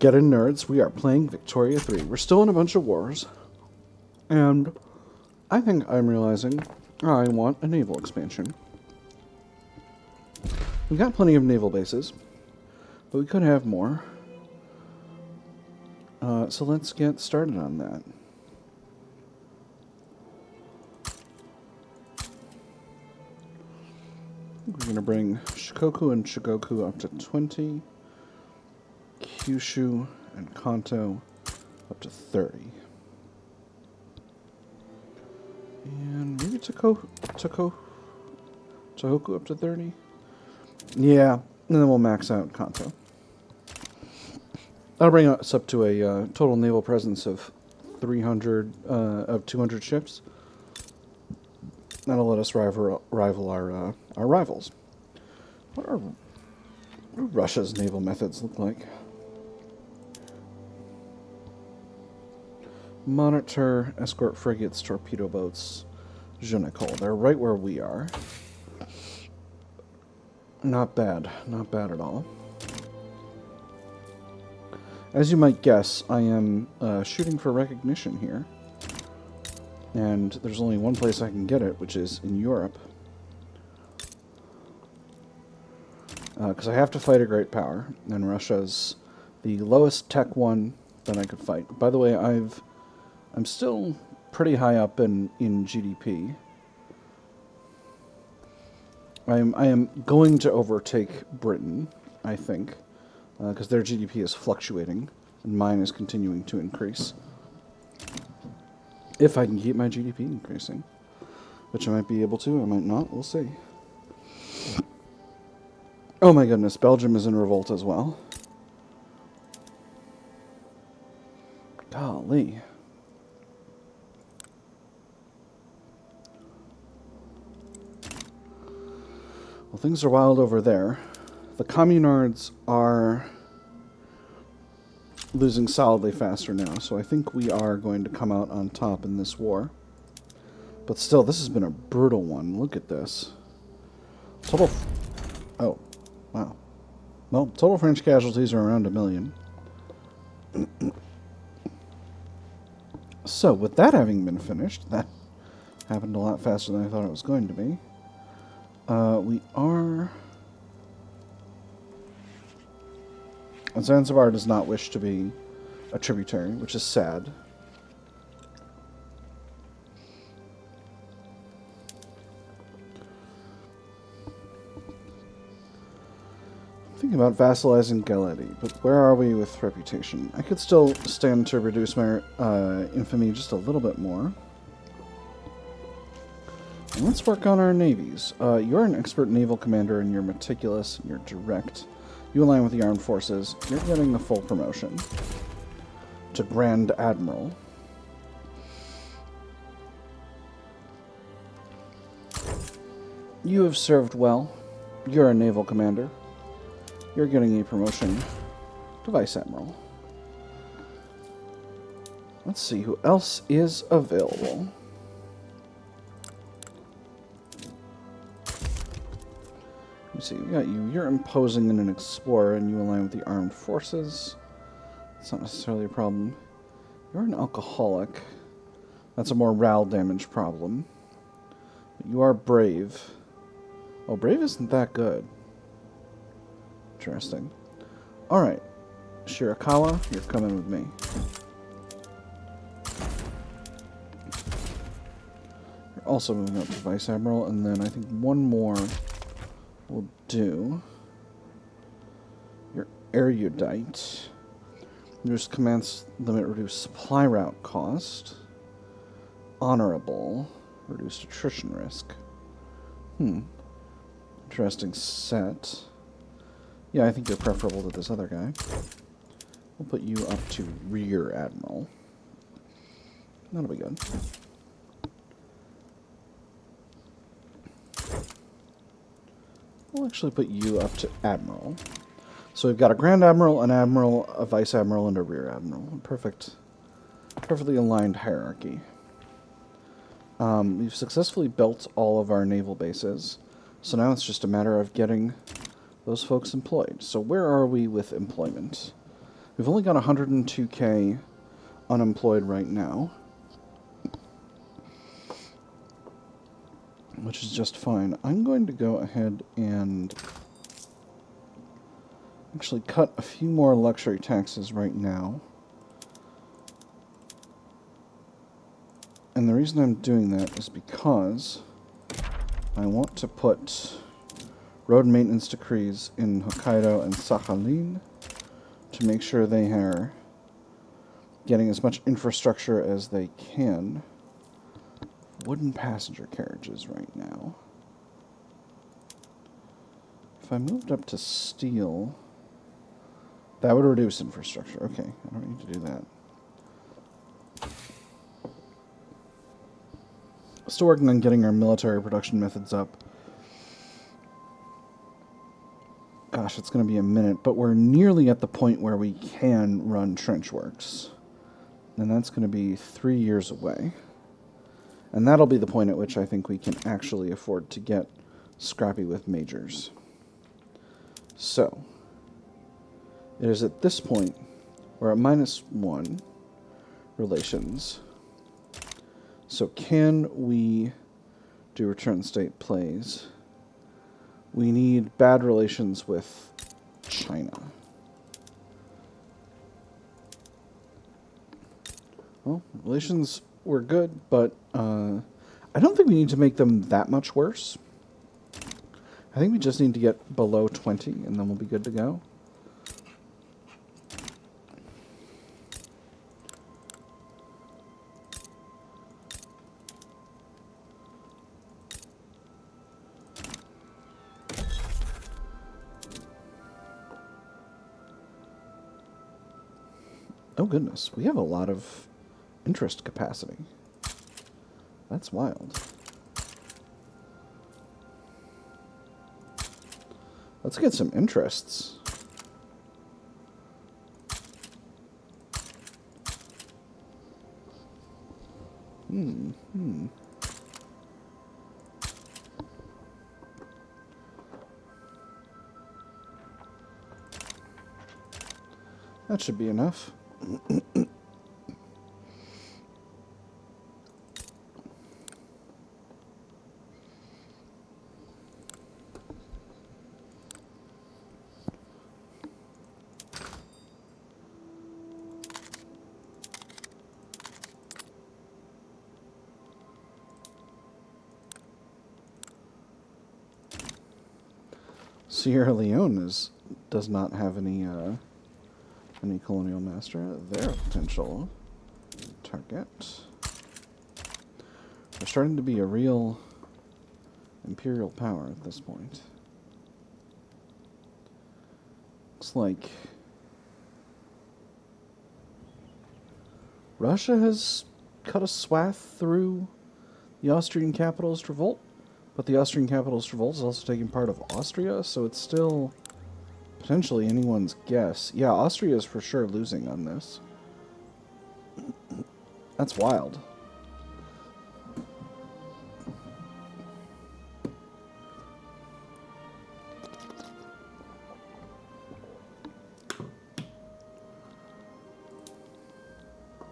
Get in, nerds. We are playing Victoria 3. We're still in a bunch of wars. And I think I'm realizing I want a naval expansion. We've got plenty of naval bases, but we could have more. So let's get started on that. We're going to bring Shikoku and Shigoku up to 20. Kyushu and Kanto up to 30. And maybe Tohoku up to 30? Yeah, and then we'll max out Kanto. That'll bring us up to a total naval presence of 200 ships. That'll let us rival our rivals. What do Russia's naval methods look like? Monitor, escort frigates, torpedo boats, je ne sais. They're right where we are. Not bad. Not bad at all. As you might guess, I am shooting for recognition here. And there's only one place I can get it, which is in Europe. Because I have to fight a great power, and Russia's the lowest tech one that I could fight. By the way, I'm still pretty high up in GDP. I am going to overtake Britain, I think, because their GDP is fluctuating, and mine is continuing to increase. If I can keep my GDP increasing, which I might be able to, I might not, we'll see. Oh my goodness, Belgium is in revolt as well. Golly. Well, things are wild over there. The communards are losing solidly faster now, so I think we are going to come out on top in this war. But still, this has been a brutal one. Look at this. Total... Oh, wow. Well, total French casualties are around 1 million. So, with that having been finished, that happened a lot faster than I thought it was going to be. We are... Zanzibar does not wish to be a tributary, which is sad. I'm thinking about vassalizing Galeti, but where are we with reputation? I could still stand to reduce my infamy just a little bit more. And let's work on our navies. You're an expert naval commander, and you're meticulous, and you're direct. You align with the armed forces. You're getting the full promotion to Grand Admiral. You have served well. You're a naval commander. You're getting a promotion to Vice Admiral. Let's see who else is available. You see, we got you. You're imposing in an explorer, and you align with the armed forces. It's not necessarily a problem. You're an alcoholic. That's a more RAL damage problem. But you are brave. Oh, brave isn't that good. Interesting. Alright. Shirakawa, you're coming with me. You're also moving up to Vice Admiral, and then I think one more will do. Your erudite. Reduce command limit, reduce supply route cost. Honorable. Reduced attrition risk. Interesting set. Yeah, I think you're preferable to this other guy. We'll put you up to Rear Admiral. That'll be good. We'll actually put you up to Admiral. So we've got a Grand Admiral, an Admiral, a Vice Admiral, and a Rear Admiral. Perfectly aligned hierarchy. We've successfully built all of our naval bases, so now it's just a matter of getting those folks employed. So where are we with employment? We've only got 102k unemployed right now, which is just fine. I'm going to go ahead and actually cut a few more luxury taxes right now. And the reason I'm doing that is because I want to put road maintenance decrees in Hokkaido and Sakhalin to make sure they are getting as much infrastructure as they can. Wooden passenger carriages right now. If I moved up to steel, that would reduce infrastructure. Okay, I don't need to do that. Still working on getting our military production methods up. Gosh, it's going to be a minute, but we're nearly at the point where we can run trench works. And that's going to be 3 years away. And that'll be the point at which I think we can actually afford to get scrappy with majors. So, it is at this point we're at -1 relations. So can we do return state plays? We need bad relations with China. Well, relations were good, but I don't think we need to make them that much worse. I think we just need to get below 20, and then we'll be good to go. Oh goodness, we have a lot of interest capacity. That's wild. Let's get some interests. That should be enough. Sierra Leone does not have any colonial master. They're a potential target. They're starting to be a real imperial power at this point. Looks like Russia has cut a swath through the Austrian capitalist revolt, but the Austrian capitalist revolt is also taking part of Austria, so it's still potentially anyone's guess. Yeah, Austria is for sure losing on this. That's wild.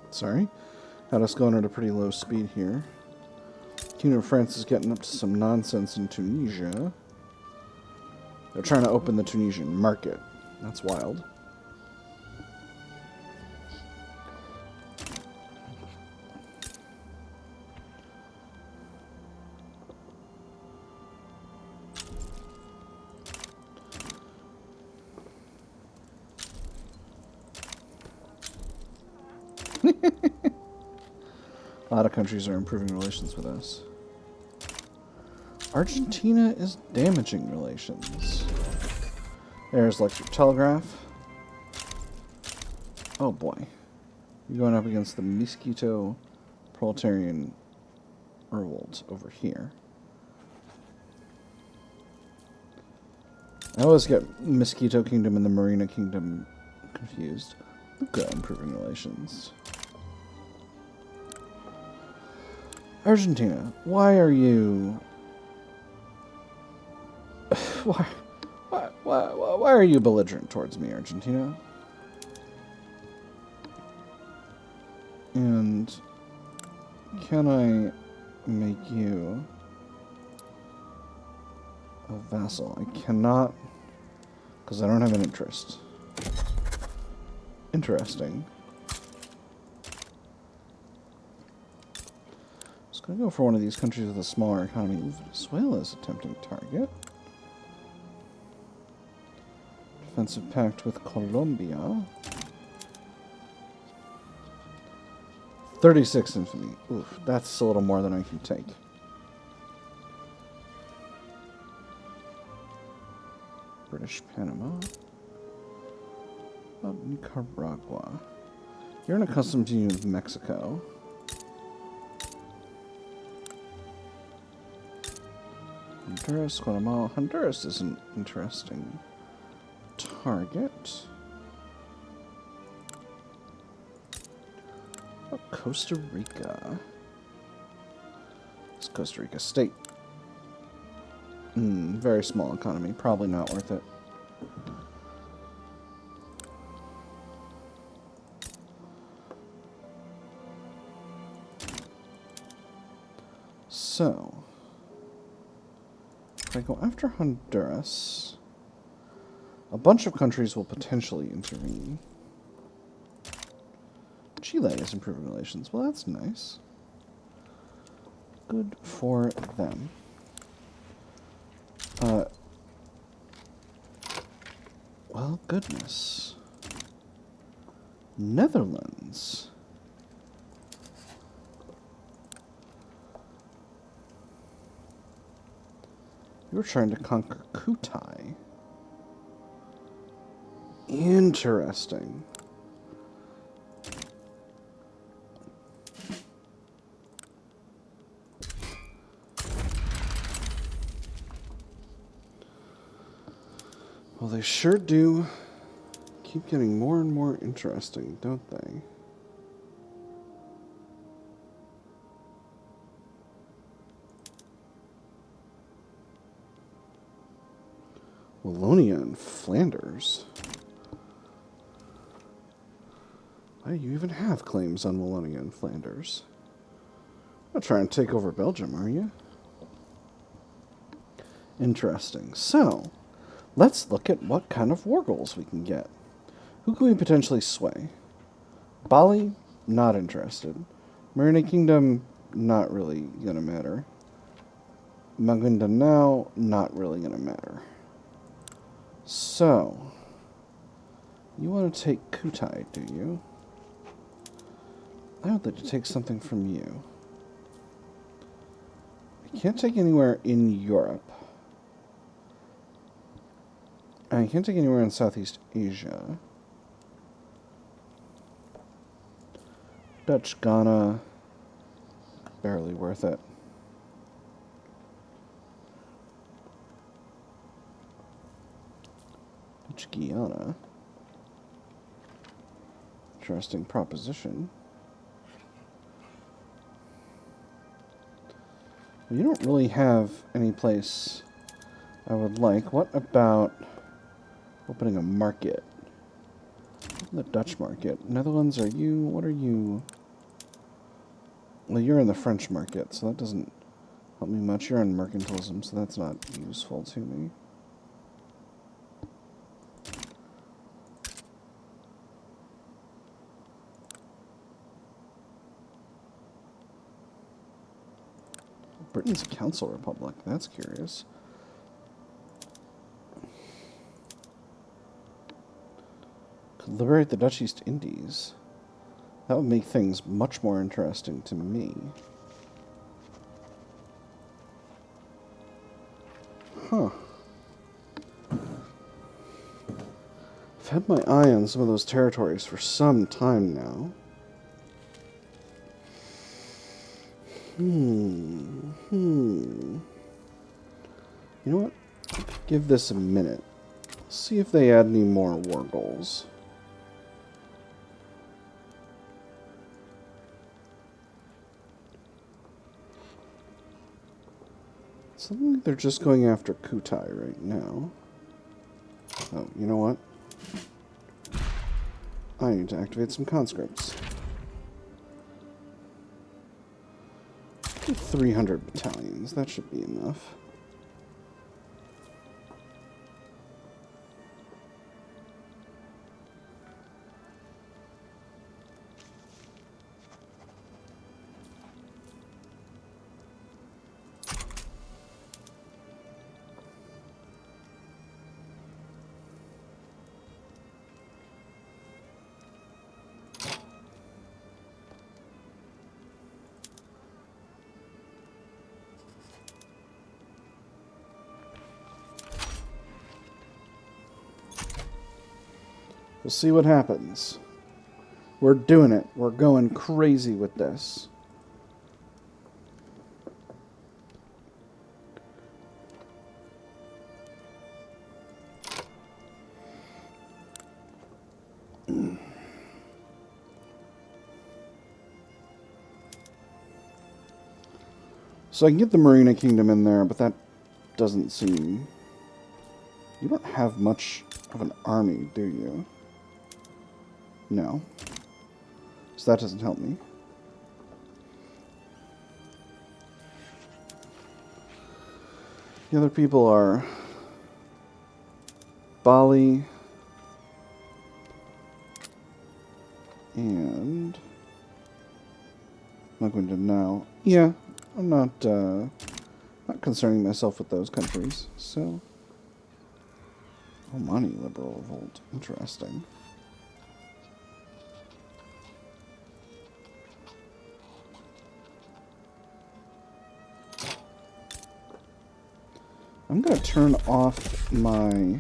Sorry. Had us going at a pretty low speed here. Kingdom of France is getting up to some nonsense in Tunisia. They're trying to open the Tunisian market. That's wild. A lot of countries are improving relations with us. Argentina is damaging relations. There's electric telegraph. Oh boy. You're going up against the Mosquito Proletarian revolt over here. I always get Mosquito Kingdom and the Marina Kingdom confused. Luca improving relations. Argentina, why are you... Why are you belligerent towards me, Argentina? And can I make you a vassal? I cannot, because I don't have an interest. Interesting. Just gonna go for one of these countries with a smaller economy. Venezuela is a tempting target. Defensive pact with Colombia. 36 infamy. Oof, that's a little more than I can take. British Panama. Oh, Nicaragua. You're in a customs union with Mexico. Honduras, Guatemala. Honduras is an interesting target. Oh, Costa Rica. It's Costa Rica state. Very small economy. Probably not worth it. So, if I go after Honduras, a bunch of countries will potentially intervene. Chile is improving relations. Well, that's nice. Good for them. Well, goodness. Netherlands. You were trying to conquer Kutai. Interesting. Well, they sure do keep getting more and more interesting, don't they? Wallonia and Flanders. Why do you even have claims on Wallonia and Flanders? You're not trying to take over Belgium, are you? Interesting. So, let's look at what kind of war goals we can get. Who can we potentially sway? Bali, not interested. Marina Kingdom, not really gonna matter. Maguindanao, not really gonna matter. So, you want to take Kutai, do you? I would like to take something from you. I can't take anywhere in Europe. I can't take anywhere in Southeast Asia. Dutch Ghana, barely worth it. Dutch Guiana, interesting proposition. Well, you don't really have any place I would like. What about opening a market? The Dutch market. Netherlands, are you... What are you... Well, you're in the French market, so that doesn't help me much. You're in mercantilism, so that's not useful to me. Britain's a council republic. That's curious. Could liberate the Dutch East Indies. That would make things much more interesting to me. Huh. I've had my eye on some of those territories for some time now. You know what? Give this a minute. See if they add any more war goals. Something like they're just going after Kutai right now. Oh, you know what? I need to activate some conscripts. 300 battalions. That should be enough. We'll see what happens. We're doing it. We're going crazy with this. So I can get the Marina Kingdom in there, but that doesn't seem... You don't have much of an army, do you? No. So that doesn't help me. The other people are Bali and I'm not going to now. Yeah, I'm not concerning myself with those countries. So, Omani liberal revolt, interesting. I'm going to turn off my,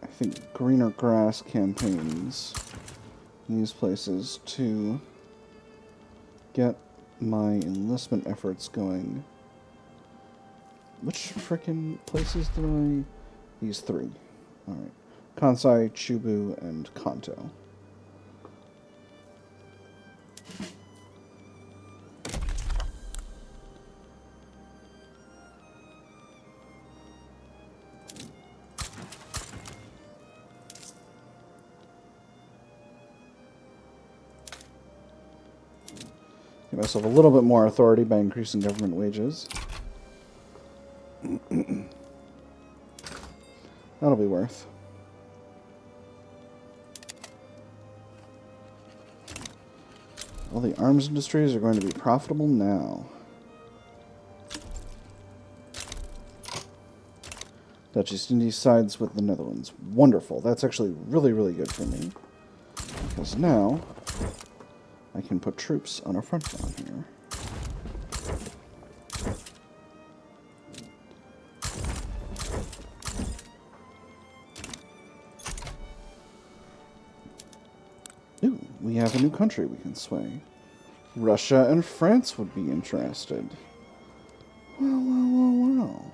I think, greener grass campaigns in these places to get my enlistment efforts going. Which frickin' places did I... These three. Alright. Kansai, Chubu, and Kanto. Give myself a little bit more authority by increasing government wages. That'll be worth. All the arms industries are going to be profitable now. Dutch East Indies sides with the Netherlands. Wonderful. That's actually really, really good for me. Because now I can put troops on a front line here. Ooh, we have a new country we can sway. Russia and France would be interested. Well.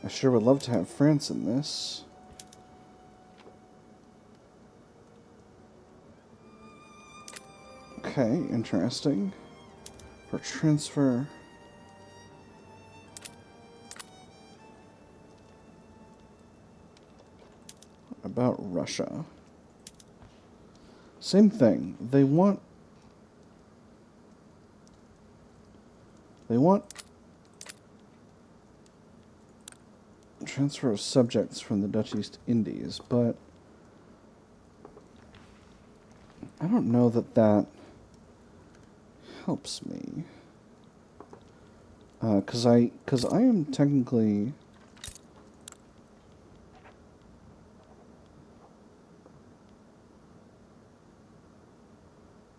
I sure would love to have France in this. Okay, interesting. For transfer... What about Russia? Same thing. They want transfer of subjects from the Dutch East Indies, but I don't know that that helps me. Because I am technically...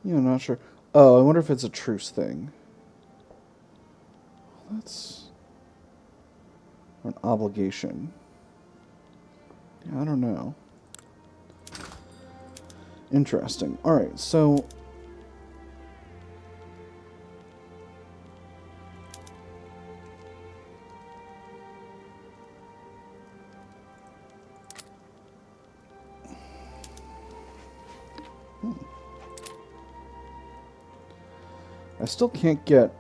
Yeah, I'm not sure. Oh, I wonder if it's a truce thing. That's... Or an obligation. Yeah, I don't know. Interesting. Alright, so... I still can't get...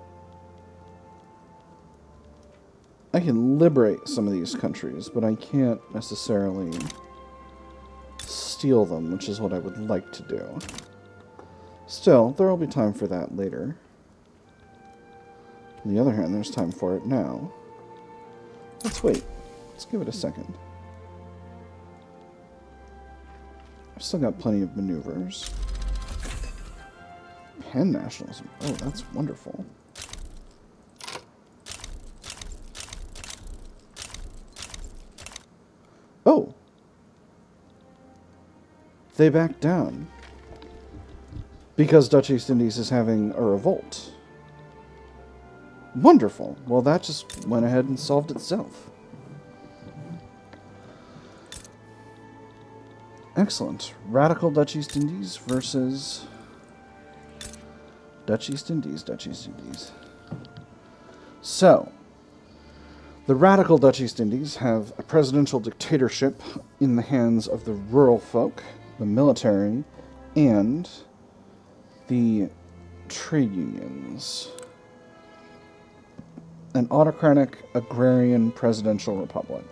I can liberate some of these countries, but I can't necessarily steal them, which is what I would like to do. Still, there will be time for that later. On the other hand, there's time for it now. Let's wait. Let's give it a second. I've still got plenty of maneuvers. Pan-nationalism. Oh, that's wonderful. Oh! They backed down. Because Dutch East Indies is having a revolt. Wonderful. Well, that just went ahead and solved itself. Excellent. Radical Dutch East Indies versus Dutch East Indies, Dutch East Indies. So, the radical Dutch East Indies have a presidential dictatorship in the hands of the rural folk, the military, and the trade unions. An autocratic agrarian presidential republic.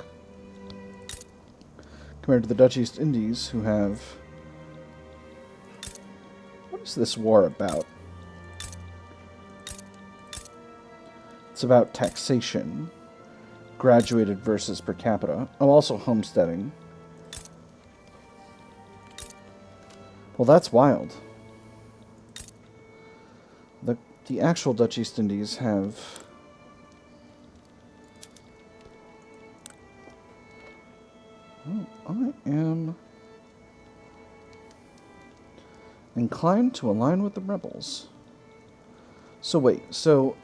Compared to the Dutch East Indies, who have... What is this war about? It's about taxation. Graduated versus per capita. Oh, also homesteading. Well, that's wild. The actual Dutch East Indies have... Well, I am inclined to align with the rebels. So wait, so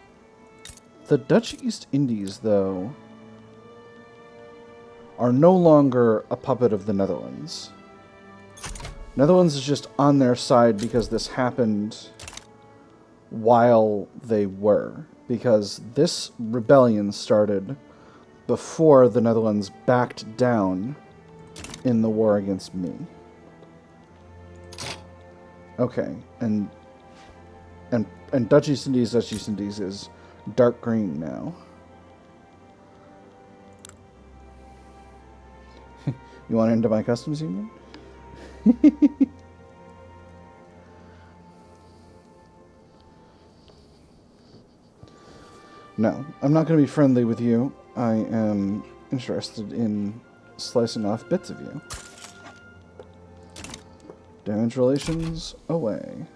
the Dutch East Indies, though, are no longer a puppet of the Netherlands. Netherlands is just on their side because this happened while they were. Because this rebellion started before the Netherlands backed down in the war against me. Okay, and Dutch East Indies is dark green now. You want into my customs union? No, I'm not going to be friendly with you. I am interested in slicing off bits of you. Damage relations away.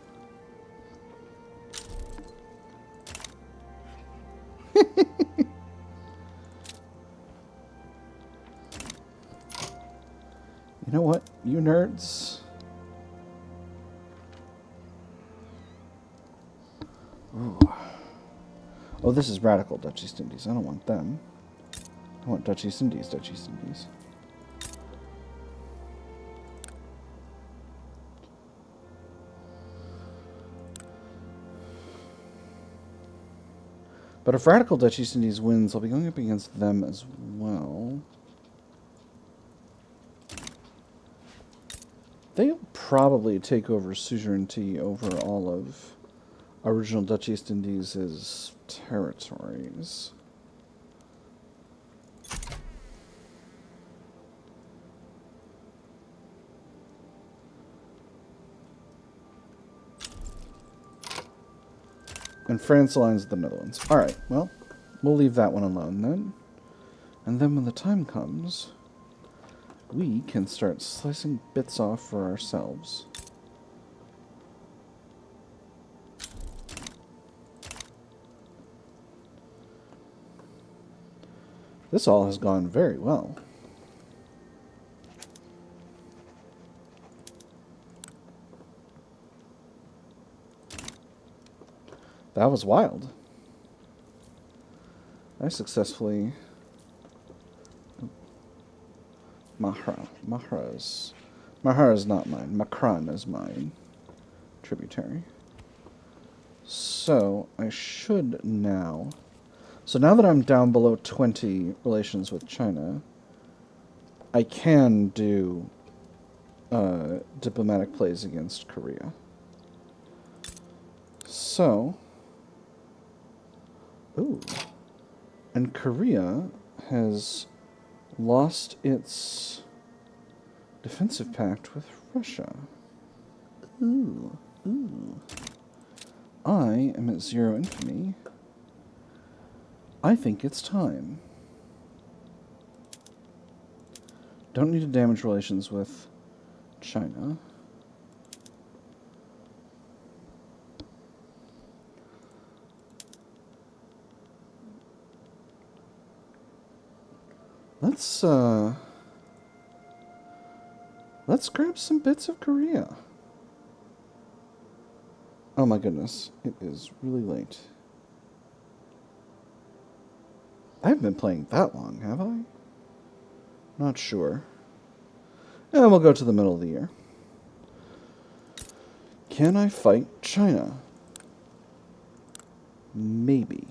You know what, you nerds? Ooh. Oh, this is radical Dutch East Indies. I don't want them. I want Dutch East Indies, Dutch East Indies. But if radical Dutch East Indies wins, I'll be going up against them as well. They'll probably take over suzerainty over all of original Dutch East Indies' territories. And France aligns with the Netherlands. Alright, well, we'll leave that one alone then. And then when the time comes, we can start slicing bits off for ourselves. This all has gone very well. That was wild. I successfully... Mahra is not mine. Makran is mine. Tributary. So, I should now... So now that I'm down below 20 relations with China, I can do diplomatic plays against Korea. So... Ooh. And Korea has lost its defensive pact with Russia. Ooh. I am at 0 infamy. I think it's time. Don't need to damage relations with China. Let's grab some bits of Korea. Oh my goodness, it is really late. I haven't been playing that long, have I? Not sure. And we'll go to the middle of the year. Can I fight China? Maybe.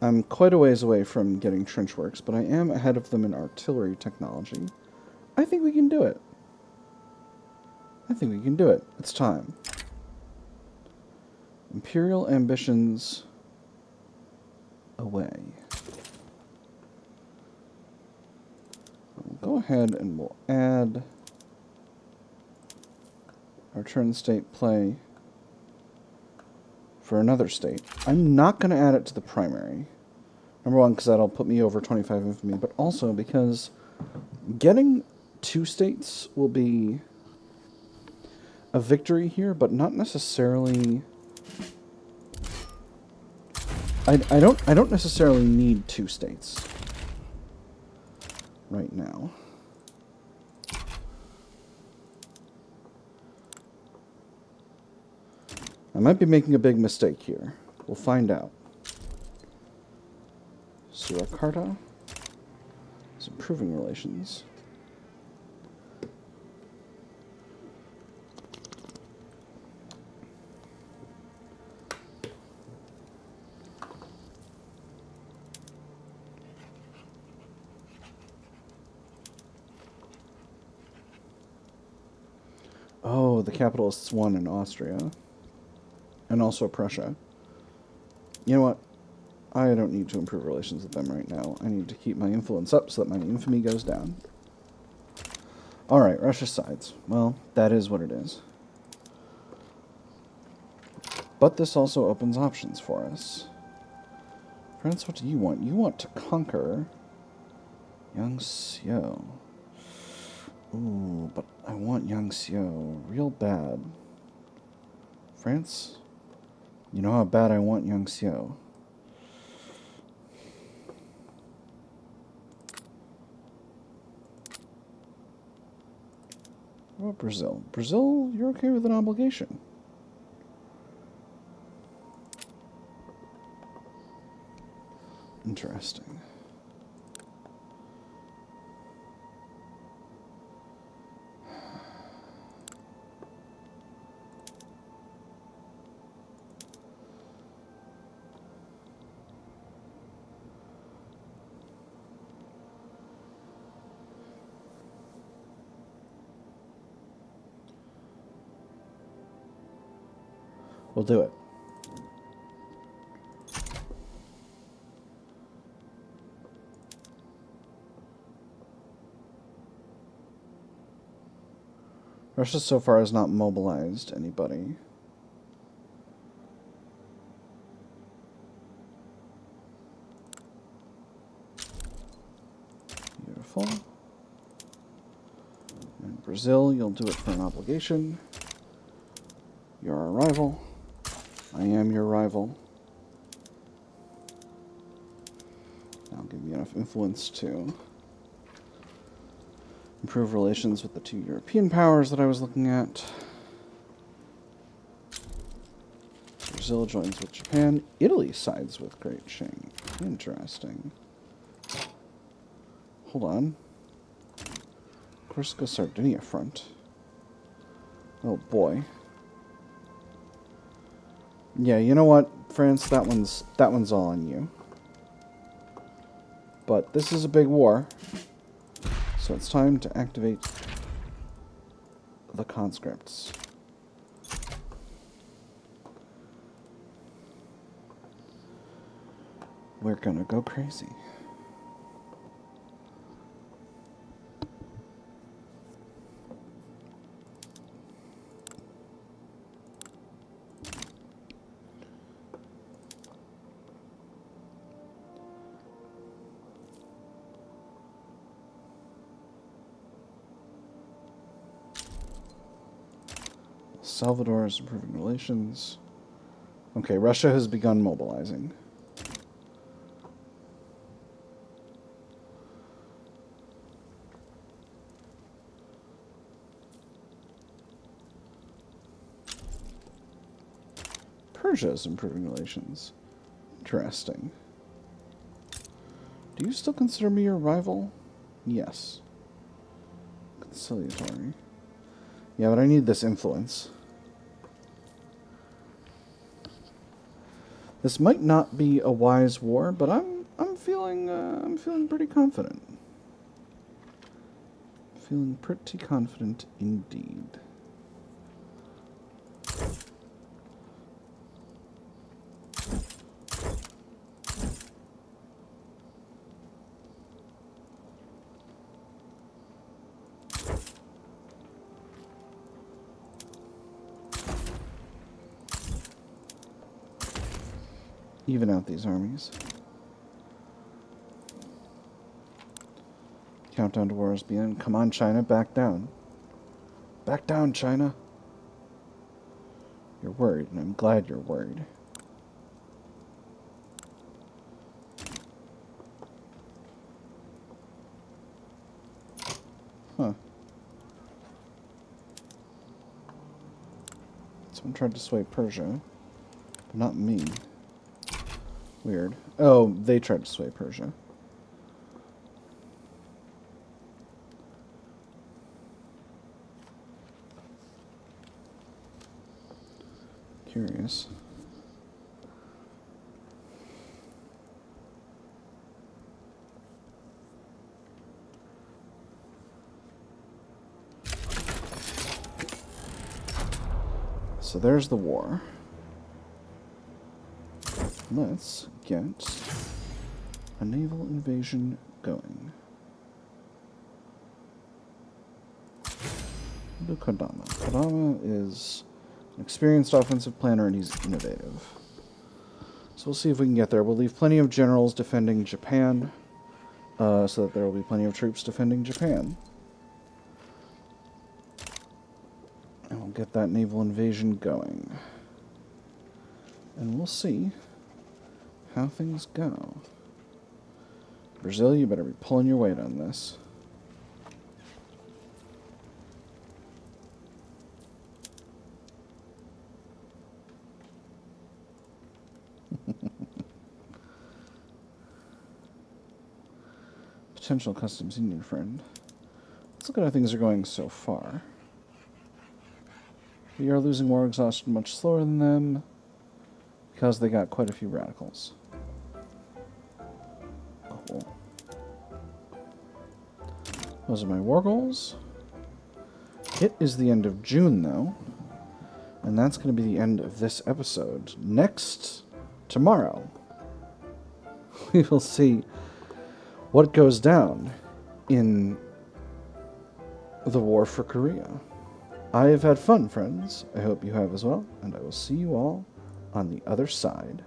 I'm quite a ways away from getting trench works, but I am ahead of them in artillery technology. I think we can do it. I think we can do it. It's time. Imperial ambitions away. We'll go ahead and we'll add our turn state play for another state. I'm not going to add it to the primary. Number one, because that'll put me over 25 infamy, but also because getting 2 states will be a victory here, but not necessarily. I don't necessarily need 2 states right now. I might be making a big mistake here. We'll find out. Surakarta is improving relations. Oh, the capitalists won in Austria. And also Prussia. You know what? I don't need to improve relations with them right now. I need to keep my influence up so that my infamy goes down. Alright, Russia sides. Well, that is what it is. But this also opens options for us. France, what do you want? You want to conquer Yangtze. Ooh, but I want Yangtze real bad. France? You know how bad I want Yangtze. What about Brazil? Brazil, you're okay with an obligation. Interesting. We'll do it. Russia so far has not mobilized anybody. Beautiful. And Brazil, you'll do it for an obligation. You're our rival. I am your rival. That'll give me enough influence to improve relations with the 2 European powers that I was looking at. Brazil joins with Japan. Italy sides with Great Qing. Interesting. Hold on. Corsica Sardinia front. Oh boy. Yeah, you know what, France, that one's all on you. But this is a big war. So it's time to activate the conscripts. We're gonna go crazy. Salvador is improving relations. Okay, Russia has begun mobilizing. Persia is improving relations. Interesting. Do you still consider me your rival? Yes. Conciliatory. Yeah, but I need this influence. This might not be a wise war, but I'm feeling pretty confident. Feeling pretty confident indeed. Even out these armies. Countdown to war has begun. Come on, China, back down. Back down, China. You're worried, and I'm glad you're worried. Huh. Someone tried to sway Persia, but not me. Weird. Oh, they tried to sway Persia. Curious. So there's the war. Let's get a naval invasion going. Do Kodama. Kodama is an experienced offensive planner and he's innovative. So we'll see if we can get there. We'll leave plenty of generals defending Japan, so that there will be plenty of troops defending Japan. And we'll get that naval invasion going. And we'll see how things go. Brazil, you better be pulling your weight on this. Potential customs union friend. Let's look at how things are going so far. We are losing war exhaustion much slower than them because they got quite a few radicals. Cool. Those are my war goals. It is the end of June, though, and that's going to be the end of this episode. Tomorrow, we will see what goes down in the war for Korea. I have had fun, friends. I hope you have as well, and I will see you all on the other side.